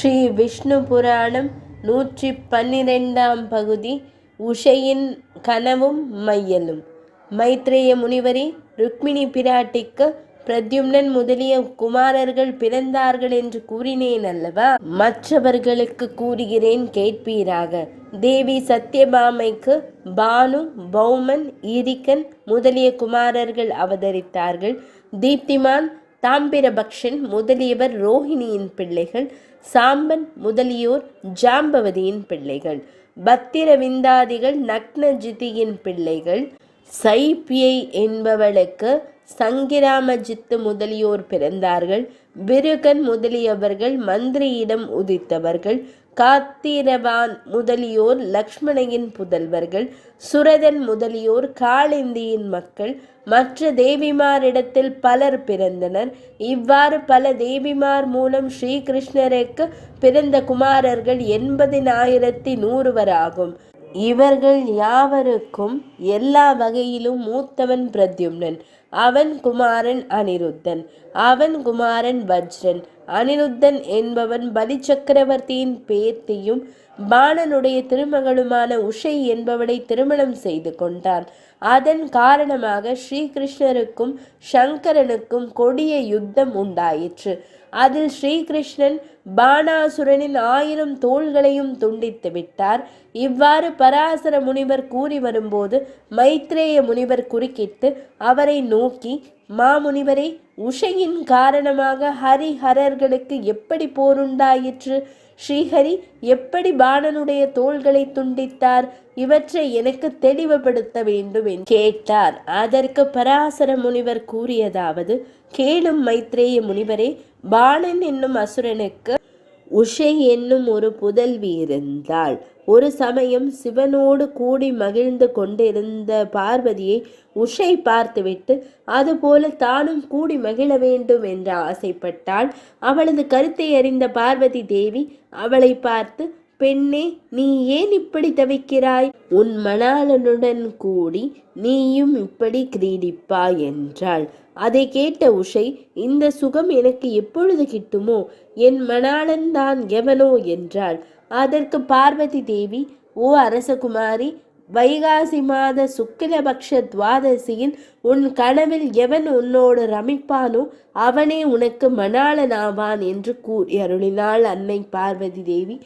ஸ்ரீ விஷ்ணு புராணம் 112ஆம் பகுதி. உஷையின் கனவும் மையலும். மைத்ரேய முனிவரே, ருக்மிணி பிராட்டிக்கு பிரத்யும்னன் முதலிய குமாரர்கள் பிறந்தார்கள் என்று கூறினேன் அல்லவா? மற்றவர்களுக்கு கூறுகிறேன், கேட்பீராக. தேவி சத்யபாமைக்கு பானு, பௌமன், ஈரிக்கன் முதலிய குமாரர்கள் அவதரித்தார்கள். தீப்திமான், தாம்பிரபக்ஷன் முதலியவர் ரோஹிணியின் பிள்ளைகள். சாம்பன் முதலியோர் ஜாம்பவதியின் பிள்ளைகள். பத்திரவிந்தாதிகள் நக்னஜிதியின் பிள்ளைகள். சைப்பியை என்பவளுக்கு சங்கிராமஜித்து முதலியோர் பிறந்தார்கள். பிருகன் முதலியவர்கள் மந்திரியிடம் உதித்தவர்கள். காத்திரவான் முதலியோர் லக்ஷ்மணையின் புதல்வர்கள். சுரதன் முதலியோர் காளிந்தியின் மக்கள். மற்ற தேவிமாரிடத்தில் பலர் பிறந்தனர். இவ்வாறு பல தேவிமார் மூலம் ஸ்ரீகிருஷ்ணருக்கு பிறந்த குமாரர்கள் 80,100 ஆகும். இவர்கள் யாவருக்கும் எல்லா வகையிலும் மூத்தவன் பிரத்யும்னன். அவன் குமாரன் அனிருத்தன். அவன் குமாரன் வஜ்ரன். அனிருத்தன் என்பவன் பலி சக்கரவர்த்தியின் பேத்தியும் பாணனுடைய திருமகளுமான உஷை என்பவளை திருமணம் செய்து கொண்டான். அதன் காரணமாக ஸ்ரீகிருஷ்ணருக்கும் சங்கரனுக்கும் கொடிய யுத்தம் உண்டாயிற்று. அதில் ஸ்ரீகிருஷ்ணன் பாணாசுரனின் 1000 தோள்களையும் துண்டித்து விட்டார். இவ்வாறு பராசர முனிவர் கூறி வரும்போது மைத்ரேய முனிவர் குறுக்கிட்டு அவரை நோக்கி, மாமுனிவரே, உஷையின் காரணமாக ஹரிஹரர்களுக்கு எப்படி போருண்டாயிற்று? ஸ்ரீஹரி எப்படி பாணனுடைய தோள்களை துண்டித்தார்? இவற்றை எனக்கு தெளிவுபடுத்த வேண்டும் என்று கேட்டார். அதற்கு பராசர முனிவர் கூறியதாவது: கேளும் மைத்ரேய முனிவரே, பாணன் என்னும் அசுரனுக்கு உஷை என்னும் ஒரு புதல்வி இருந்தாள். ஒரு சமயம் சிவனோடு கூடி மகிழ்ந்து கொண்டிருந்த பார்வதியை உஷை பார்த்துவிட்டு அதுபோல தானும் கூடி மகிழ வேண்டும் என்று ஆசைப்பட்டாள். அவளது கருத்தை அறிந்த பார்வதி தேவி அவளை பார்த்து, பெண்ணே, நீ ஏன் இப்படி தவிக்கிறாய்? உன் மணாளனுடன் கூடி நீயும் இப்படி கிரீடிப்பாய் என்றாள். அதை கேட்ட உஷை, இந்த சுகம் எனக்கு எப்பொழுது கிட்டுமோ? என் மணாளன் தான் எவனோ என்றாள். அதற்கு பார்வதி தேவி, ஓ அரசகுமாரி, வைகாசி மாத சுக்கிலபக்ஷ துவாதசியில் உன் கனவில் எவன் உன்னோடு ரமிப்பானோ அவனே உனக்கு மணாளனாவான் என்று கூறி அருளினாள் அன்னை பார்வதி தேவி.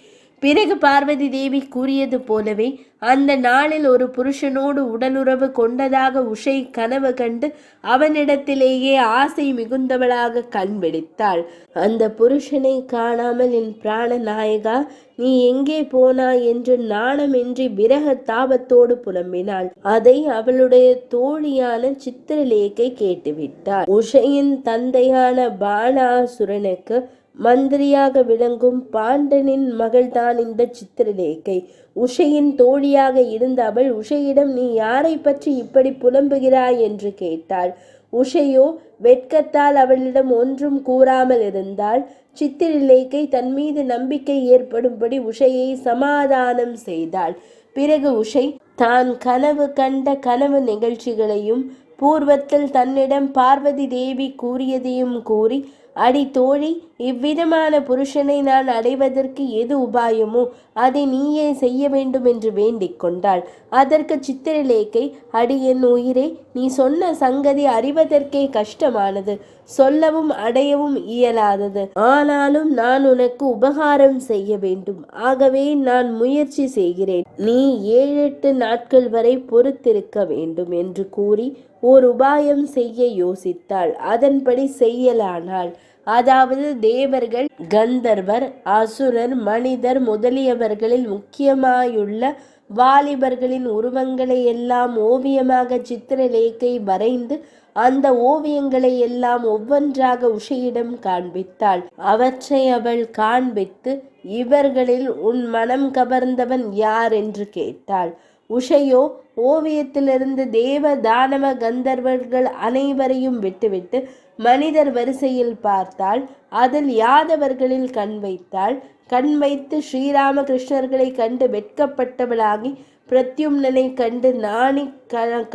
பிறகு பார்வதி தேவி கூறியது போலவே அந்த நாளில் ஒரு புருஷனோடு உடலுறவு கொண்டதாக உஷை கனவு கண்டு அவனிடத்திலேயே ஆசை மிகுந்தவளாக கண்பிடித்தாள். அந்த புருஷனை காணாமல், என் பிராண நாயகா, நீ எங்கே போனாய் என்று நாணமின்றி விரக தாபத்தோடு புலம்பினாள். அதை அவளுடைய தோழியான சித்திரலேகை கேட்டுவிட்டாள். உஷையின் தந்தையான பாணாசுரனுக்கு மந்திரியாக விளங்கும் பாண்டனின் மகள்தான் இந்த சித்திரலேகை. உஷையின் தோழியாக இருந்த அவள் உஷையிடம், நீ யாரை பற்றி இப்படி புலம்புகிறாய் என்று கேட்டாள். உஷையோ வெட்கத்தால் அவளிடம் ஒன்றும் கூறாமல் இருந்தாள். சித்திரலேகை தன் மீது நம்பிக்கை ஏற்படும்படி உஷையை சமாதானம் செய்தாள். பிறகு உஷை தான் கனவு கண்ட கனவு நிகழ்ச்சிகளையும் பூர்வத்தில் தன்னிடம் பார்வதி தேவி கூறியதையும் கூறி, அடி தோழி, இவ்விதமான புருஷனை நான் அடைவதற்கு எது உபாயமோ அதை நீயே செய்ய வேண்டும் என்று வேண்டிக் கொண்டாள். அதற்கு சித்திரலேகை, அடி என் உயிரே, நீ சொன்ன சங்கதி அறிவதற்கே கஷ்டமானது, சொல்லவும் அடையவும் இயலாதது. ஆனாலும் நான் உனக்கு உபகாரம் செய்ய வேண்டும். ஆகவே நான் முயற்சி செய்கிறேன். நீ 7-8 நாட்கள் வரை பொறுத்திருக்க வேண்டும் என்று கூறி ஓர் உபாயம் செய்ய யோசித்தாள். அதன்படி செய்யலானாள். அதாவது தேவர்கள், கந்தர்வர், அசுரர், மனிதர் முதலியவர்களில் முக்கியமாயுள்ள வாலிபர்களின் உருவங்களை எல்லாம் ஓவியமாக சித்திரலேகை வரைந்து அந்த ஓவியங்களை எல்லாம் ஒவ்வொன்றாக உஷையிடம் காண்பித்தாள். அவற்றை அவள் காண்பித்து, இவர்களில் உன் மனம் கவர்ந்தவன் யார் என்று கேட்டாள். உஷையோ ஓவியத்திலிருந்து தேவ தானவ கந்தர்வர்கள் அனைவரையும் விட்டுவிட்டு மனிதர் வரிசையில் பார்த்தாள். அதில் யாதவர்களில் கண் வைத்தாள். கண் வைத்து ஸ்ரீராமகிருஷ்ணர்களை கண்டு வெட்கப்பட்டவளாகி பிரத்யும்னனை கண்டு நாணி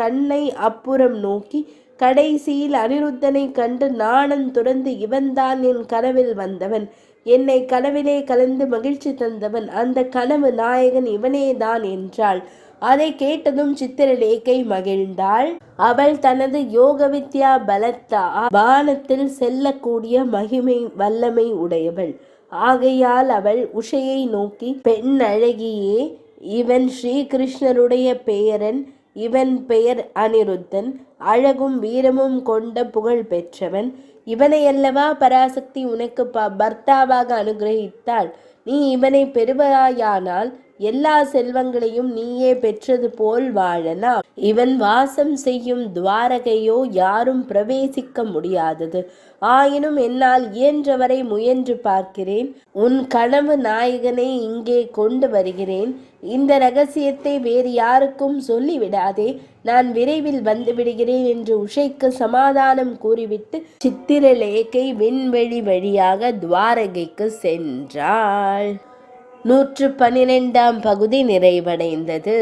கண்ணை அப்புறம் நோக்கி கடைசியில் அனிருத்தனை கண்டு நாணம் துறந்து, இவன்தான் என் கனவில் வந்தவன், என்னை கனவிலே கலந்து மகிழ்ச்சி தந்தவன், அந்த கனவு நாயகன் இவனேதான் என்றாள். அதை கேட்டதும் சித்திரலேகை மகிழ்ந்தாள். அவள் தனது யோக வித்யா பலத்தா பானத்தில் செல்லக்கூடிய மகிமை வல்லமை உடையவள். ஆகையால் அவள் உஷையை நோக்கி, பெண் அழகியே, இவன் ஸ்ரீகிருஷ்ணருடைய பெயரன். இவன் பெயர் அனிருத்தன். அழகும் வீரமும் கொண்ட புகழ் பெற்றவன். இவனையல்லவா பராசக்தி உனக்கு பர்த்தாவாக அனுகிரகித்தாள். நீ இவனை பெறுவாயானால் எல்லா செல்வங்களையும் நீயே பெற்றது போல் வாழலாம். இவன் வாசம் செய்யும் துவாரகையோ யாரும் பிரவேசிக்க முடியாதது. ஆயினும் என்னால் இயன்றவரை முயன்று பார்க்கிறேன். உன் கனவு நாயகனை இங்கே கொண்டு வருகிறேன். இந்த ரகசியத்தை வேறு யாருக்கும் சொல்லிவிடாதே. நான் விரைவில் வந்து விடுகிறேன் என்று உஷைக்கு சமாதானம் கூறிவிட்டு சித்திரலேகை விண்வெளி வழியாக துவாரகைக்கு சென்றாள். 112ஆம் பகுதி நிறைவடைந்தது.